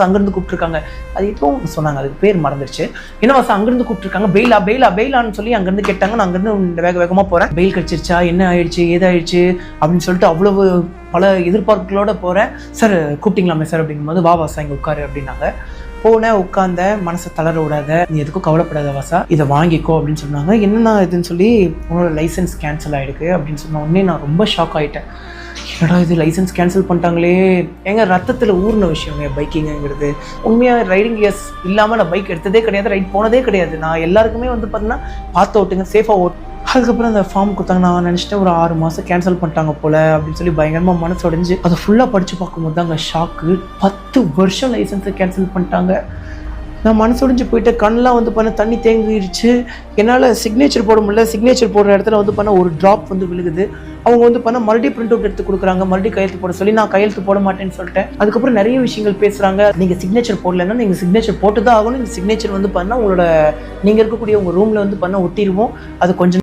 அங்கிருந்து கூப்பிட்டுருக்காங்க. அது இப்போவும் சொன்னாங்க, அதுக்கு பேர் மறந்துருச்சு. என்ன வாசா அங்கிருந்து கூப்பிட்டுருக்காங்க, பெயிலான்னு சொல்லி அங்கிருந்து கேட்டாங்க. நான் அங்கிருந்து வேக வேகமாக போகிறேன். பெயில் கிடைச்சிருச்சா, என்ன ஆயிடுச்சு, ஏதாயிடுச்சு அப்படின்னு சொல்லிட்டு அவ்வளவு பல எதிர்பார்ப்புகளோட போகிறேன். சார் கூப்பிட்டீங்களாமே சார் அப்படிங்கும்போது, வா வாசா இங்கே உட்காரு அப்படின்னாங்க. போனேன், உட்காந்த, மனசை தளர விடாத, நீ எதுக்கும் கவலைப்படாத வாசா, இதை வாங்கிக்கோ அப்படின்னு சொன்னாங்க. என்னன்னா இதுன்னு சொல்லி, உன்னோட லைசன்ஸ் கேன்சல் ஆகிடுக்கு அப்படின்னு சொன்ன உடனே நான் ரொம்ப ஷாக் ஆகிட்டேன். என்னடா இது லைசன்ஸ் கேன்சல் பண்ணிட்டாங்களே, எங்க ரத்தத்தில் ஊர்ன விஷயங்க பைக்கிங்கிறது. உண்மையாக ரைடிங் கியர்ஸ் இல்லாமல் நான் பைக் எடுத்ததே கிடையாது, ரைட் போனதே கிடையாது. நான் எல்லாருக்குமே வந்து பார்த்தீங்கன்னா பார்த்து ஓட்டுங்க, சேஃபாக ஓட்டு. அதுக்கப்புறம் அந்த ஃபார்ம் கொடுத்தாங்க. நான் நினச்சிட்டேன் ஒரு 6 மாதம் கேன்சல் பண்ணிட்டாங்க போல் அப்படின்னு சொல்லி பயங்கரமாக மனசு உடைஞ்சு அதை ஃபுல்லாக படித்து பார்க்கும்போது தாங்க ஷாக்கு. 10 வருஷம் லைசன்ஸை கேன்சல் பண்ணிட்டாங்க. நான் மனசு உடைஞ்சு போயிட்டு கண்ணெலாம் வந்து பண்ண தண்ணி தேங்கிடுச்சு. என்னால் சிக்னேச்சர் போட முடியல. சிக்னேச்சர் போடுற இடத்துல வந்து பண்ண ஒரு ட்ராப் வந்து விழுகுது. அவங்க வந்து பண்ண மறுபடியும் பிரிண்ட் அவுட் எடுத்து கொடுக்குறாங்க, மறுபடியும் கையெழுத்து போட சொல்லி. நான் கையெழுத்து போட மாட்டேன்னு சொல்லிட்டேன். அதுக்கப்புறம் நிறைய விஷயங்கள் பேசுகிறாங்க. நீங்கள் சிக்னேச்சர் போடலைன்னா நீங்கள் சிக்னேச்சர் போட்டு தான் ஆகணும். இந்த சிக்னேச்சர் வந்து பண்ணால் உங்களோட நீங்கள் இருக்கக்கூடிய உங்கள் ரூமில் வந்து பண்ண ஒட்டிடுவோம். அது கொஞ்ச